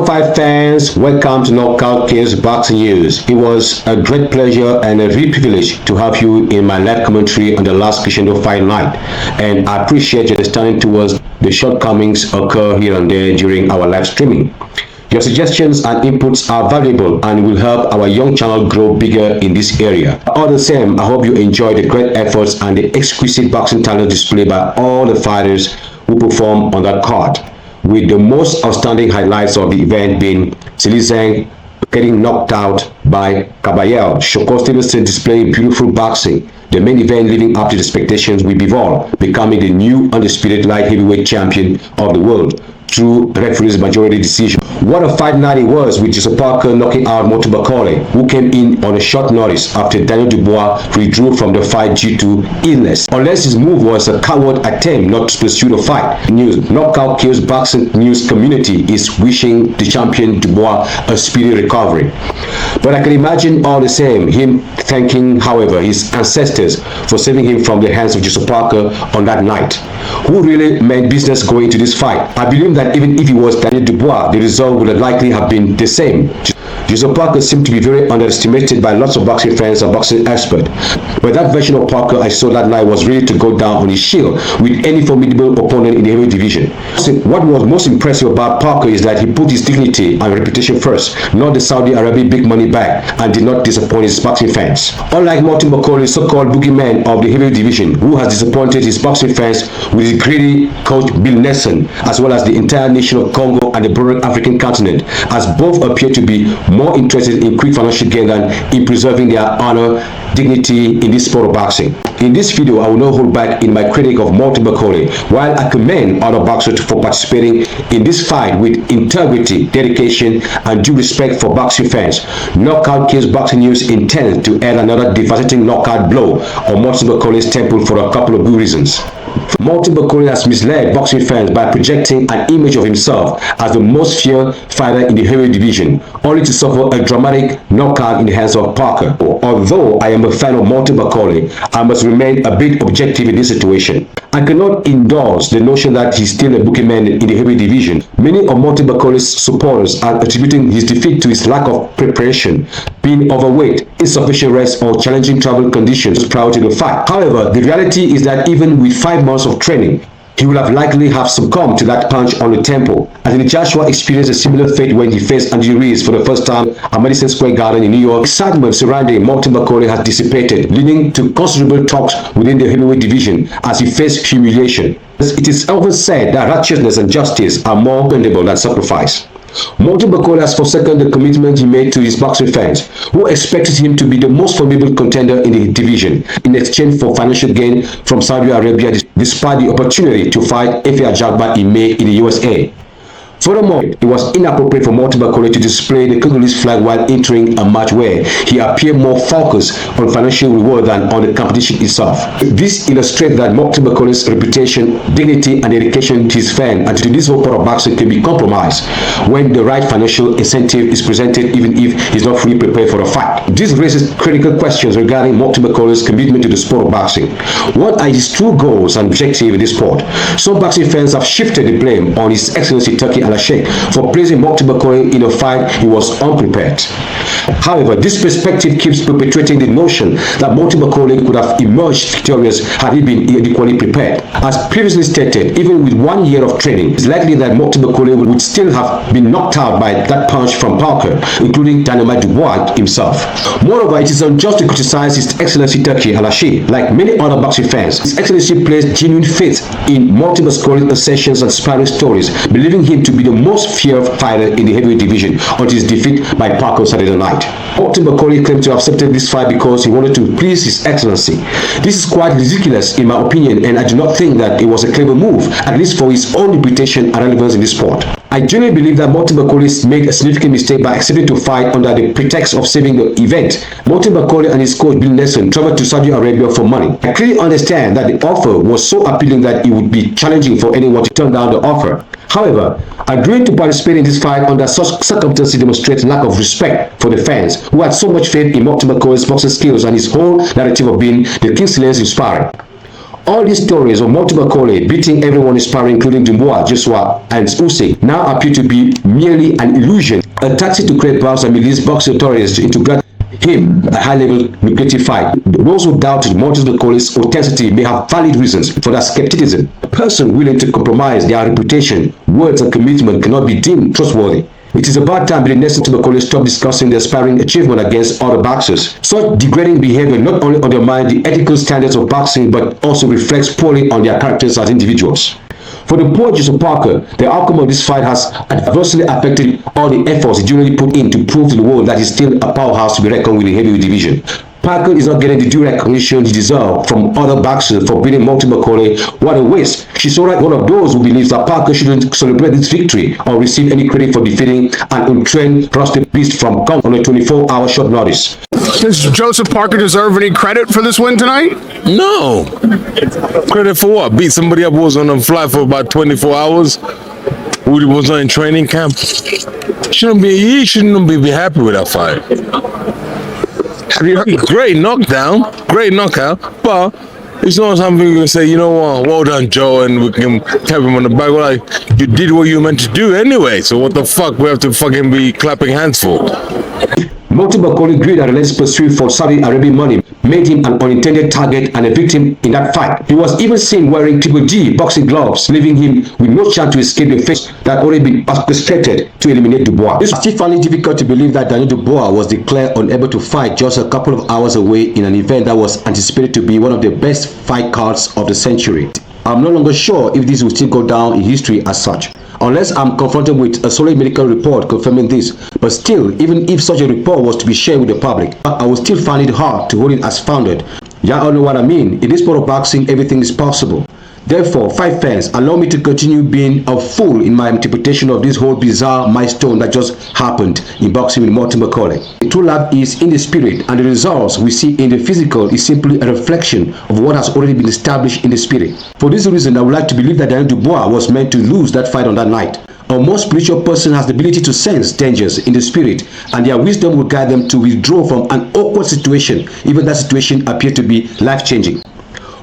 fight fans, welcome to Knockout Kings Boxing News. It was a great pleasure and a real privilege to have you in my live commentary on the last Crescendo fight night, and I appreciate your understanding towards the shortcomings occur here and there during our live streaming. Your suggestions and inputs are valuable and will help our young channel grow bigger in this area. All the same, I hope you enjoy the great efforts and the exquisite boxing talent displayed by all the fighters who perform on that card, with the most outstanding highlights of the event being Zhang getting knocked out by Bakole'S, Shakur Stevenson displaying beautiful boxing, the main event living up to the expectations with Bivol becoming the new undisputed light heavyweight champion of the world through referee's majority decision. What a fight night it was, with Joseph Parker knocking out Martin Bakole, who came in on a short notice after Daniel Dubois withdrew from the fight due to illness. Unless his move was a coward attempt not to pursue the fight. News: Knockout Kills Boxing News community is wishing the champion Dubois a speedy recovery. But I can imagine all the same him thanking, however, his ancestors for saving him from the hands of Joseph Parker on that night, who really meant business going into this fight. I believe that even if it was Daniel Dubois, the result would likely have been the same. Joseph Parker seemed to be very underestimated by lots of boxing fans and boxing experts, but that version of Parker I saw that night was ready to go down on his shield with any formidable opponent in the heavyweight division. What was most impressive about Parker is that he put his dignity and reputation first, not the Saudi Arabia big money bag, and did not disappoint his boxing fans. Unlike Martin Bakole, so-called boogeyman of the heavyweight division, who has disappointed his boxing fans with his greedy coach Bill Nelson, as well as the entire nation of Congo and the broader African continent, as both appear to be more interested in quick financial gain than in preserving their honor, dignity in this sport of boxing. In this video, I will not hold back in my critique of Martin Bakole, while I commend other boxers for participating in this fight with integrity, dedication, and due respect for boxing fans. Knockout Kills Boxing News intends to add another devastating knockout blow on Martin Bakole's temple for a couple of good reasons. Martin Bakole has misled boxing fans by projecting an image of himself as the most feared fighter in the heavyweight division, only to suffer a dramatic knockout in the hands of Parker. Although I am a fan of Martin Bakole, I must remain a bit objective in this situation. I cannot endorse the notion that he's still a boogeyman in the heavyweight division. Many of Martin Bakole's supporters are attributing his defeat to his lack of preparation, being overweight, insufficient rest, or challenging travel conditions prior to the fight. However, the reality is that even with 5 months of training, he would have likely succumbed to that punch on the temple. Anthony Joshua experienced a similar fate when he faced Andy Ruiz for the first time at Madison Square Garden in New York. Excitement surrounding Martin Bakole has dissipated, leading to considerable talks within the heavyweight division as he faced humiliation. It is often said that righteousness and justice are more commendable than sacrifice. Martin Bakole has forsaken the commitment he made to his boxing fans, who expected him to be the most formidable contender in the division in exchange for financial gain from Saudi Arabia, despite the opportunity to fight Efe Ajagba in May in the USA. Furthermore, it was inappropriate for Martin Bakole to display the Congolese flag while entering a match where he appeared more focused on financial reward than on the competition itself. This illustrates that Martin Bakole's reputation, dignity, and dedication to his fans and to this whole part of boxing can be compromised when the right financial incentive is presented, even if he's not fully prepared for a fight. This raises critical questions regarding Martin Bakole's commitment to the sport of boxing. What are his true goals and objectives in this sport? Some boxing fans have shifted the blame on His Excellency Turkey Al-Sheikh for placing Martin Bakole in a fight he was unprepared. However, this perspective keeps perpetuating the notion that Martin Bakole could have emerged victorious had he been equally prepared. As previously stated, even with 1 year of training, it's likely that Martin Bakole would still have been knocked out by that punch from Parker, including Daniel Dubois himself. Moreover, it is unjust to criticize His Excellency Turkey Al-Sheikh. Like many other boxing fans, His Excellency placed genuine faith in Martin Bakole's assertions and sparring stories, believing him to be the most feared fighter in the heavyweight division until his defeat by Parker Saturday night. Martin Bakole claimed to have accepted this fight because he wanted to please His Excellency. This is quite ridiculous in my opinion, and I do not think that it was a clever move, at least for his own reputation and relevance in this sport. I genuinely believe that Martin Bakole made a significant mistake by accepting to fight under the pretext of saving the event. Martin Bakole and his coach Bill Nelson traveled to Saudi Arabia for money. I clearly understand that the offer was so appealing that it would be challenging for anyone to turn down the offer. However, agreeing to participate in this fight under such circumstances demonstrates lack of respect for the fans who had so much faith in Martin Bakole's boxing skills and his whole narrative of being the King's Lens inspiring. All these stories of Martin Bakole beating everyone inspiring, including Dubois, Joshua, and Usyk, now appear to be merely an illusion, a tactic to create buzz and release boxing authorities into him a high-level lucrative fight. Those who doubted Martin Bakole's authenticity may have valid reasons for that skepticism. A person willing to compromise their reputation, words, and commitment cannot be deemed trustworthy. It is about time the next to Bakole stop discussing their aspiring achievement against other boxers. Such degrading behavior not only undermines the ethical standards of boxing but also reflects poorly on their characters as individuals. For the poor Joseph Parker, the outcome of this fight has adversely affected all the efforts he generally put in to prove to the world that he's still a powerhouse to be reckoned with in the heavyweight division. Parker is not getting the due recognition he deserves from other boxers for beating Martin Bakole. What a waste. She's so right one of those who believes that Parker shouldn't celebrate this victory or receive any credit for defeating an untrained prostate beast from Ghana on a 24-hour short notice. Does Joseph Parker deserve any credit for this win tonight? No. Credit for what? Beat somebody up who was on a flight for about 24 hours, who was not in training camp. He shouldn't be happy with that fight. Great knockdown, great knockout, but it's not something we can say, you know what, well done, Joe, and we can tap him on the back. Well, like, you did what you meant to do anyway, so what the fuck we have to fucking be clapping hands for? Martin Bakole agreed that relentless pursuit for Saudi Arabian money made him an unintended target and a victim in that fight. He was even seen wearing Triple D boxing gloves, leaving him with no chance to escape the fate that already been orchestrated to eliminate Dubois. It's still finding it difficult to believe that Daniel Dubois was declared unable to fight just a couple of hours away in an event that was anticipated to be one of the best fight cards of the century. I'm no longer sure if this will still go down in history as such, unless I'm confronted with a solid medical report confirming this. But still, even if such a report was to be shared with the public, I will still find it hard to hold it as founded. Y'all all know what I mean. In this sport of boxing, everything is possible. Therefore, fight fans, allow me to continue being a fool in my interpretation of this whole bizarre milestone that just happened in boxing with Martin Bakole. The true love is in the spirit, and the results we see in the physical is simply a reflection of what has already been established in the spirit. For this reason, I would like to believe that Daniel Dubois was meant to lose that fight on that night. A more spiritual person has the ability to sense dangers in the spirit, and their wisdom will guide them to withdraw from an awkward situation, even that situation appeared to be life-changing.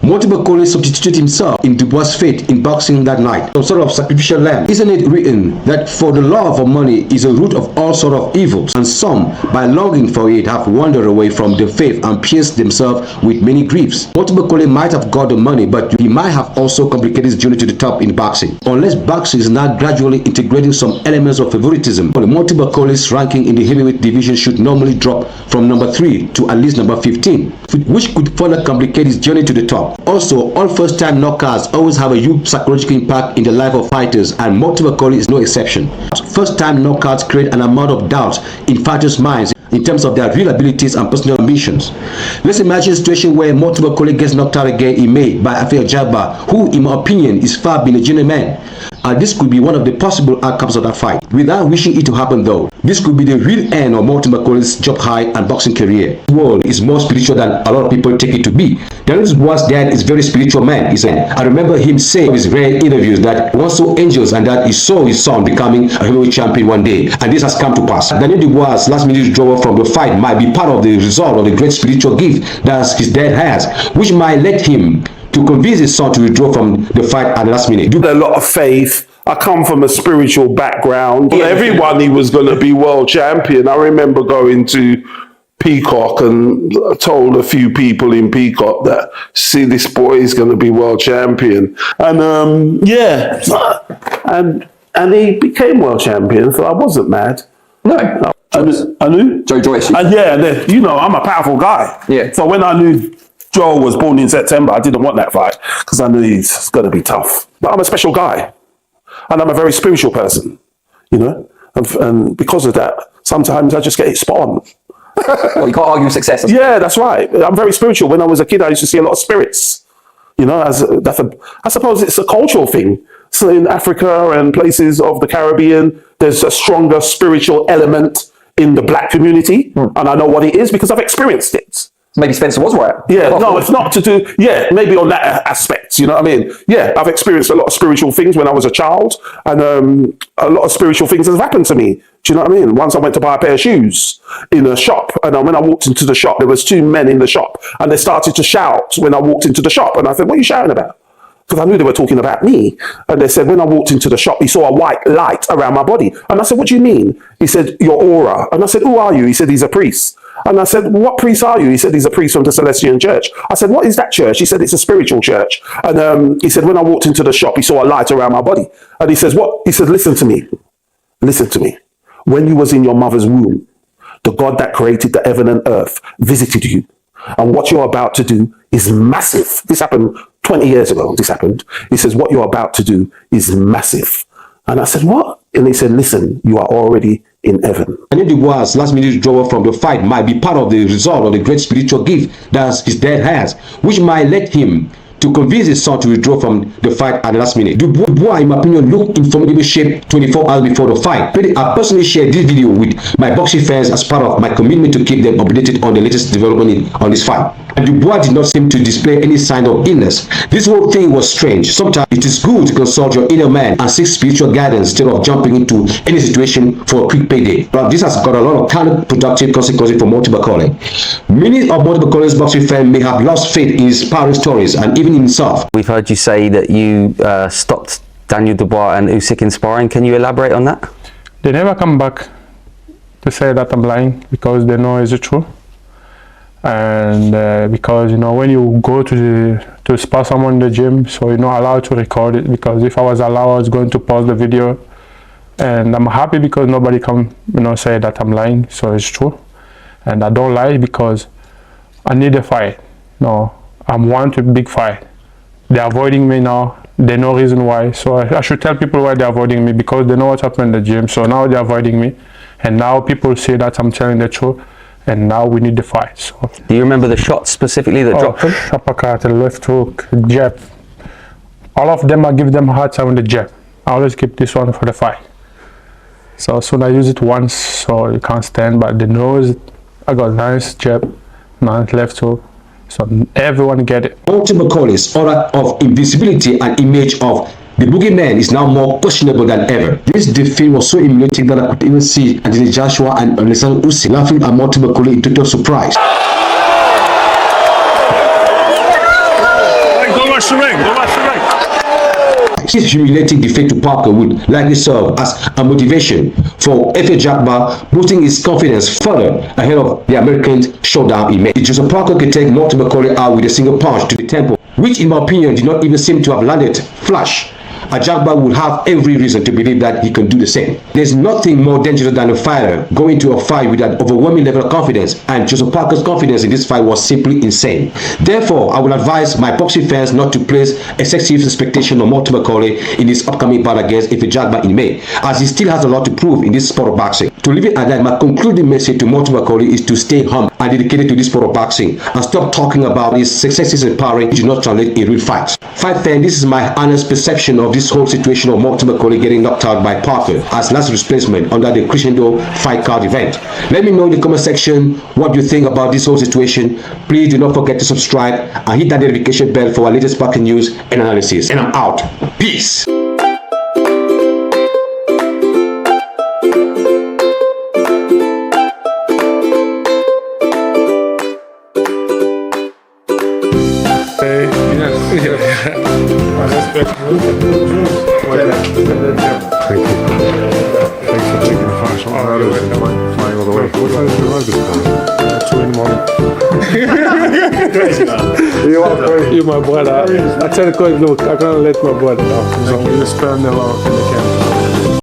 Martin Bakole substituted himself in Dubois' fate in boxing that night, some sort of sacrificial lamb. Isn't it written that for the love of money is a root of all sort of evils, and some, by longing for it, have wandered away from the faith and pierced themselves with many griefs? Martin Bakole might have got the money, but he might have also complicated his journey to the top in boxing. Unless boxing is now gradually integrating some elements of favoritism, Martin Bakole's ranking in the heavyweight division should normally drop from number 3 to at least number 15, which could further complicate his journey to the top. Also, all first-time knockouts always have a huge psychological impact in the life of fighters, and Martin Bakole is no exception. First-time knockouts create an amount of doubt in fighters' minds in terms of their real abilities and personal ambitions. Let's imagine a situation where Martin Bakole gets knocked out again in May by Afia Jabba, who, in my opinion, is far been a gentleman. This could be one of the possible outcomes of that fight. Without wishing it to happen though, this could be the real end of Martin Bakole's job high and boxing career. The world is more spiritual than a lot of people take it to be. Daniel Dubois' dad is a very spiritual man, he said. I remember him saying in his rare interviews that he once saw angels and that he saw his son becoming a heavyweight champion one day, and this has come to pass. Daniel Dubois' last-minute withdrawal from the fight might be part of the result of the great spiritual gift that his dad has, which might let him to convince his son to withdraw from the fight at the last minute. A lot of faith. I come from a spiritual background. Everyone he was going to be world champion. I remember going to Peacock and told a few people in Peacock that, see, this boy is going to be world champion. And yeah, and he became world champion, so I wasn't mad. No. I knew? Joe Joyce. Yeah, you know, I'm a powerful guy. Yeah. So when I knew Joe was born in September, I didn't want that fight because I knew he's going to be tough. But I'm a special guy. And I'm a very spiritual person, you know, and because of that, sometimes I just get it spot on. Well, you can't argue with success. Yeah, that's right. I'm very spiritual. When I was a kid, I used to see a lot of spirits, you know, I suppose it's a cultural thing. So in Africa and places of the Caribbean, there's a stronger spiritual element in the black community. And I know what it is because I've experienced it. Maybe Spencer was right. Yeah, no, it's not to do, yeah, maybe on that aspect, you know what I mean? Yeah, I've experienced a lot of spiritual things when I was a child, and a lot of spiritual things have happened to me. Do you know what I mean? Once I went to buy a pair of shoes in a shop, and when I walked into the shop, there was two men in the shop, and they started to shout when I walked into the shop, and I said, what are you shouting about? Because I knew they were talking about me. And they said, when I walked into the shop, he saw a white light around my body. And I said, what do you mean? He said, your aura. And I said, who are you? He said, he's a priest. And I said, what priest are you? He said, he's a priest from the Celestian Church. I said, what is that church? He said, it's a spiritual church. And he said, when I walked into the shop, he saw a light around my body. And he says, what? He said, listen to me. Listen to me. When you was in your mother's womb, the God that created the heaven and earth visited you. And what you're about to do is massive. This happened 20 years ago. This happened. He says, what you're about to do is massive. And I said, what? And he said, listen, you are already in heaven. Daniel Dubois' last minute withdrawal from the fight might be part of the result of the great spiritual gift that his dad has, which might let him to convince his son to withdraw from the fight at the last minute. Dubois, in my opinion, looked in formidable shape 24 hours before the fight. I personally shared this video with my boxing fans as part of my commitment to keep them updated on the latest development on this fight. And Dubois did not seem to display any sign of illness. This whole thing was strange. Sometimes it is good to consult your inner man and seek spiritual guidance instead of jumping into any situation for a quick payday. But this has got a lot of counterproductive consequences for Martin Bakole. Many of Martin Bakole's boxing fans may have lost faith in his inspiring stories and even in himself. We've heard you say that you stopped Daniel Dubois and Usyk in sparring. Can you elaborate on that? They never come back to say that I'm lying because they know it's the truth. And because, you know, when you go to spar someone in the gym, so you're not allowed to record it, because if I was allowed, I was going to pause the video. And I'm happy because nobody can, you know, say that I'm lying, so it's true. And I don't lie because I need a fight. No, I'm want a big fight. They're avoiding me now. They know reason why. So I should tell people why they're avoiding me, because they know what's happened in the gym. So now they're avoiding me. And now people say that I'm telling the truth. And now we need the fight. So. Do you remember the shots specifically that dropped him? Uppercut, left hook, jab. All of them, I give them a hard time with the jab. I always keep this one for the fight. So soon I use it once, so you can't stand. But the nose, I got nice jab, nice left hook. So everyone get it. Martin Bakole's aura of invisibility and image of the boogeyman is now more questionable than ever. This defeat was so humiliating that I could even see Anthony Joshua and Alexander Usyk laughing at Martin Bakole in total surprise. Go watch the ring. Go watch the ring. His humiliating defeat to Parker would likely serve as a motivation for Efe Jagba, boosting his confidence further ahead of the American showdown in May. Joseph Parker could take Martin Bakole out with a single punch to the temple, which in my opinion did not even seem to have landed flush. Jagba would have every reason to believe that he can do the same. There's nothing more dangerous than a fighter going to a fight with an overwhelming level of confidence, and Joseph Parker's confidence in this fight was simply insane. Therefore, I would advise my boxing fans not to place excessive expectation on Martin Bakole in his upcoming bout against Efe Jagba in May, as he still has a lot to prove in this sport of boxing. To leave it at that, my concluding message to Martin Bakole is to stay humble and dedicated to this sport of boxing, and stop talking about his successes in sparring which do not translate in real fights. Fight fan, this is my honest perception of this whole situation of Martin Bakole getting knocked out by Parker as last replacement under the Crescendo fight card event. Let me know in the comment section what you think about this whole situation. Please do not forget to subscribe and hit that notification bell for our latest boxing news and analysis. And I'm out. Peace. Flying all the way. What time did you ride this time? 2 in the morning. You're my brother. I tell the coach, look, I can't let my brother down. So you just spend them out in the camp.